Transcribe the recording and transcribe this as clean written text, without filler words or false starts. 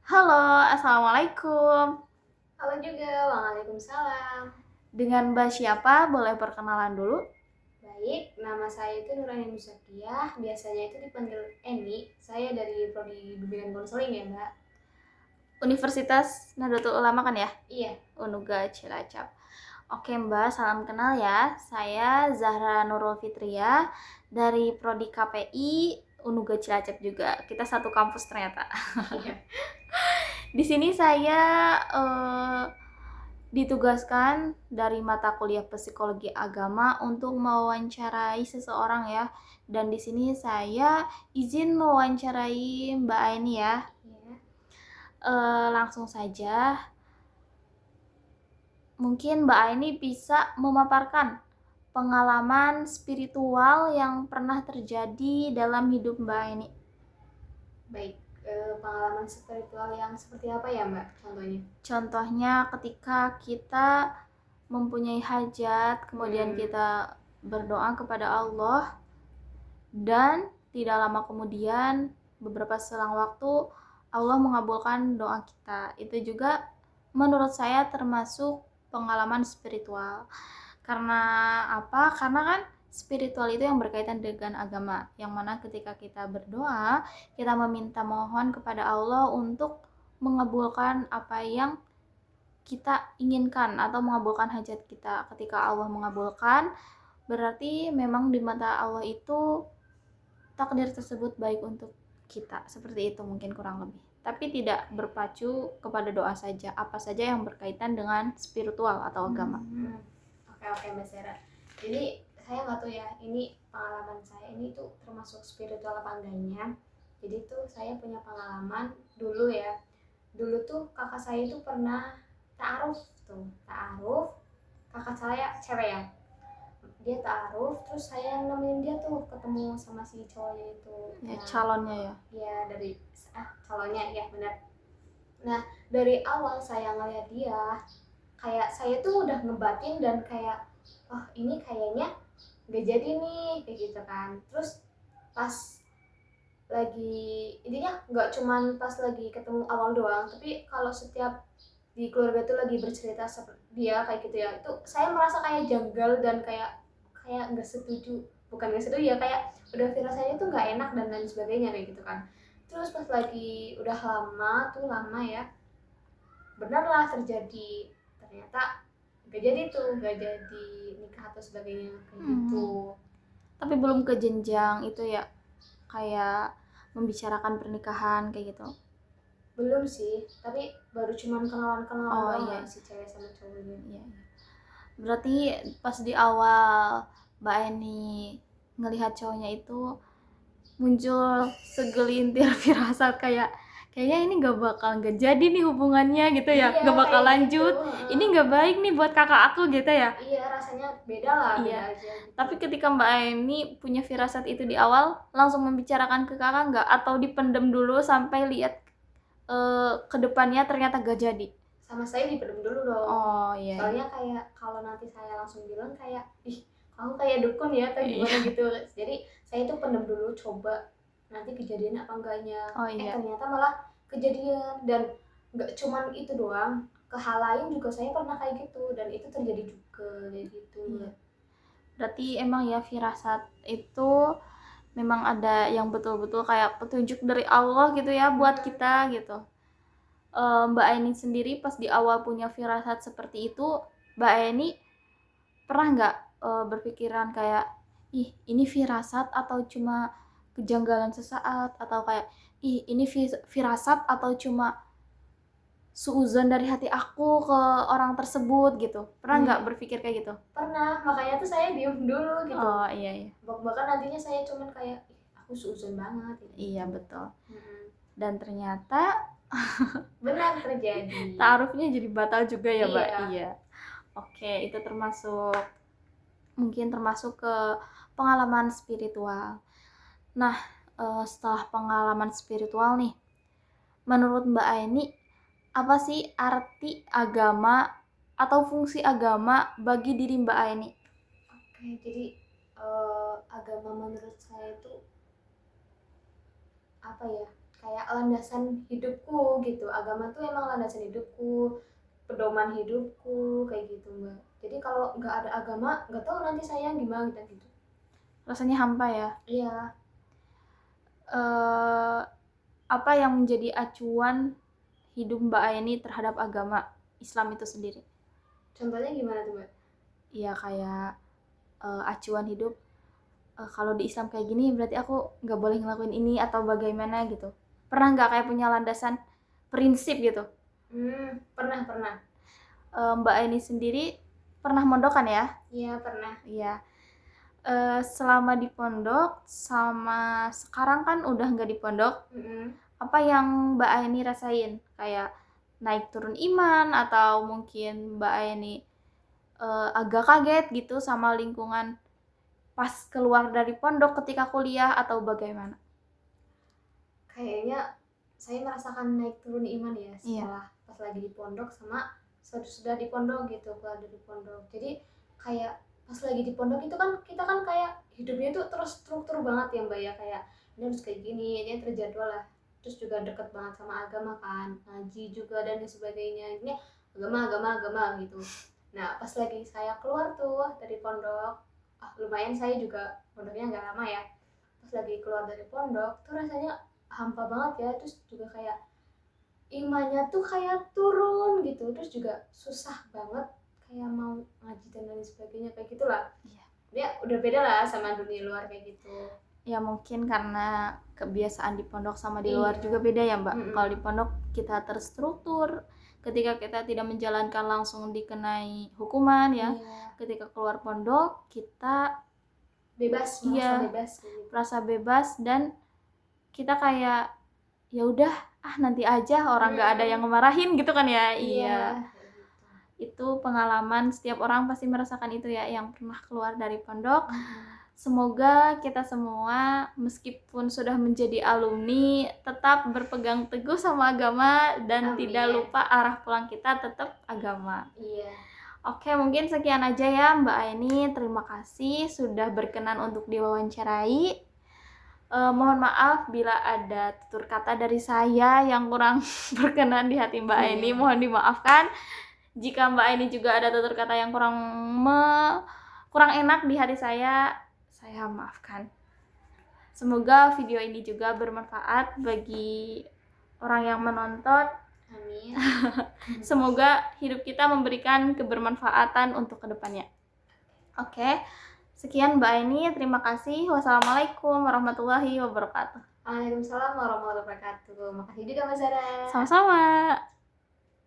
Halo, Assalamualaikum. Halo juga, waalaikumsalam. Dengan Mbak siapa? Boleh perkenalan dulu? Baik, nama saya itu Nurani Nusakiyah, biasanya itu dipanggil Eni. Saya dari Prodi Bimbingan Konseling ya, Mbak. Universitas Nahdlatul Ulama kan ya? Iya. Unuga Cilacap. Oke Mbak, salam kenal ya. Saya Zahra Nurul Fitria dari Prodi KPI Unuga Cilacap juga. Kita satu kampus ternyata. Iya. Di sini saya ditugaskan dari mata kuliah psikologi agama untuk mewawancarai seseorang ya. Dan di sini saya izin mewawancarai Mbak Aini ya. Iya. Langsung saja, mungkin Mbak Aini bisa memaparkan pengalaman spiritual yang pernah terjadi dalam hidup Mbak Aini. Baik, pengalaman spiritual yang seperti apa ya, Mbak? Contohnya? Contohnya ketika kita mempunyai hajat, kemudian kita berdoa kepada Allah, dan tidak lama kemudian beberapa selang waktu Allah mengabulkan doa kita. Itu juga menurut saya termasuk pengalaman spiritual. Karena apa? Karena kan spiritual itu yang berkaitan dengan agama, yang mana ketika kita berdoa, kita meminta mohon kepada Allah untuk mengabulkan apa yang kita inginkan atau mengabulkan hajat kita. Ketika Allah mengabulkan, berarti memang di mata Allah itu takdir tersebut baik untuk kita. Seperti itu mungkin kurang lebih. Tapi tidak berpacu kepada doa saja, apa saja yang berkaitan dengan spiritual atau agama. Oke, Mbak Sera. Jadi saya nggak tahu ya, ini pengalaman saya ini tuh termasuk spiritual apa enggaknya. Jadi tuh saya punya pengalaman dulu ya. Dulu tuh kakak saya itu pernah ta'aruf ta'aruf. Kakak saya cewek ya, dia ta'aruf, terus saya yang nemenin dia tuh ketemu sama si cowoknya itu. Ya, calonnya ya. Ya dari calonnya ya, benar. Nah, dari awal saya ngeliat dia, kayak saya tuh udah ngebatin dan kayak, oh ini kayaknya gak jadi nih, kayak gitu kan. Terus pas lagi, intinya nggak cuman pas lagi ketemu awal doang, tapi kalau setiap di keluarga tuh lagi bercerita seperti dia kayak gitu ya, itu saya merasa kayak janggal dan kayak kayak nggak setuju, bukan nggak setuju ya, kayak udah firasatnya tuh nggak enak dan lain sebagainya kayak gitu kan. Terus pas lagi udah lama ya, benarlah terjadi, ternyata gak jadi tuh, gak jadi nikah atau sebagainya kayak gitu. Tapi belum ke jenjang itu ya, kayak membicarakan pernikahan kayak gitu. Belum sih, tapi baru cuman kenalan-kenalan Oh doang iya. kan si cewek sama cowoknya. Iya. Berarti pas di awal Mbak Eni ngelihat cowoknya itu muncul segelintir firasat kayak kayaknya ini nggak jadi nih hubungannya gitu ya, Iya, nggak bakal kayak lanjut, gitu. ini nggak baik nih buat kakak aku gitu ya. Iya, rasanya beda lah, beda Iya. aja gitu. Tapi ketika Mbak Eni punya firasat itu di awal, langsung membicarakan ke kakak nggak, atau dipendem dulu sampai lihat ke depannya ternyata gak jadi? Sama saya dipendem dulu dong. Oh iya. Soalnya kayak kalau nanti saya langsung bilang kayak, ih kamu kayak dukun ya atau gimana Iya. gitu. Jadi saya itu pendem dulu, coba nanti kejadian apa enggaknya. Oh iya. Ternyata malah kejadian, dan nggak cuman itu doang, ke hal lain juga saya pernah kayak gitu dan itu terjadi juga kayak gitu. Iya. Berarti emang ya firasat itu memang ada yang betul-betul kayak petunjuk dari Allah gitu ya buat kita gitu. Mbak Aini sendiri pas di awal punya firasat seperti itu, Mbak Aini pernah nggak berpikiran kayak, ih ini firasat atau cuma kejanggalan sesaat, atau kayak, ih ini firasat atau cuma suuzon dari hati aku ke orang tersebut gitu? Pernah nggak berpikir kayak gitu? Pernah, makanya tuh saya diem dulu gitu. Oh iya iya. Bahkan nantinya saya cuman kayak, ih aku suuzon banget gitu. Iya betul. Dan ternyata Benar terjadi. taarufnya jadi batal juga ya Mbak. Iya. Iya. Oke, itu mungkin termasuk ke pengalaman spiritual. Nah, setelah pengalaman spiritual nih, menurut Mbak Aini, apa sih arti agama atau fungsi agama bagi diri Mbak Aini? Oke, jadi agama menurut saya itu apa ya? kayak landasan hidupku gitu. Agama tuh emang landasan hidupku, pedoman hidupku kayak gitu Mbak. Jadi kalau nggak ada agama nggak tahu nanti saya gimana gitu. Rasanya hampa ya. Iya. Apa yang menjadi acuan hidup Mbak Aini terhadap agama Islam itu sendiri? Contohnya gimana tuh Mbak? Ya kayak acuan hidup, kalau di Islam kayak gini berarti aku nggak boleh ngelakuin ini atau bagaimana gitu. Pernah nggak kayak punya landasan prinsip gitu? Pernah. Mbak Aini sendiri pernah mondok kan ya? Iya pernah. Iya. Selama di pondok sama sekarang kan udah nggak di pondok, apa yang Mbak Aini rasain? Kayak naik turun iman atau mungkin Mbak Aini agak kaget gitu sama lingkungan pas keluar dari pondok ketika kuliah atau bagaimana? Kayaknya saya merasakan naik turun iman ya setelah pas lagi di pondok sama sudah di pondok gitu, keluar dari pondok. Jadi kayak pas lagi di pondok itu kan kita kan kayak hidupnya tuh terstruktur banget ya Mbak ya, kayak ini harus kayak gini, ini terjadwal lah. Terus juga deket banget sama agama kan, ngaji juga dan sebagainya. Ini agama gitu. Nah pas lagi saya keluar tuh dari pondok, lumayan saya juga pondoknya nggak lama ya. Pas lagi keluar dari pondok tuh rasanya hampa banget ya, terus juga kayak imannya tuh kayak turun gitu, terus juga susah banget kayak mau ngaji dan lain sebagainya kayak gitulah. Iya. Ya udah beda lah sama dunia luar kayak gitu. Ya mungkin karena kebiasaan di pondok sama di luar juga beda ya Mbak. Kalau di pondok kita terstruktur, ketika kita tidak menjalankan langsung dikenai hukuman ya. Ketika keluar pondok kita bebas, merasa bebas dan kita kayak ya udah nanti aja, orang nggak ada yang ngemarahin gitu kan ya. Iya. Itu pengalaman setiap orang pasti merasakan itu ya, yang pernah keluar dari pondok. Semoga kita semua meskipun sudah menjadi alumni tetap berpegang teguh sama agama dan tidak lupa arah pulang kita tetap agama. Iya. Oke, mungkin sekian aja ya Mbak Aini. Terima kasih sudah berkenan untuk diwawancarai. Mohon maaf bila ada tutur kata dari saya yang kurang berkenan di hati Mbak Aini. Mohon dimaafkan. Jika Mbak Aini juga ada tutur kata yang kurang enak di hati saya maafkan. Semoga video ini juga bermanfaat bagi orang yang menonton. Amin. Semoga hidup kita memberikan kebermanfaatan untuk kedepannya. Oke, sekian Mbak Aini. Terima kasih. Wassalamualaikum warahmatullahi wabarakatuh. Waalaikumsalam warahmatullahi wabarakatuh. Makasih juga Mas Zara. Sama-sama.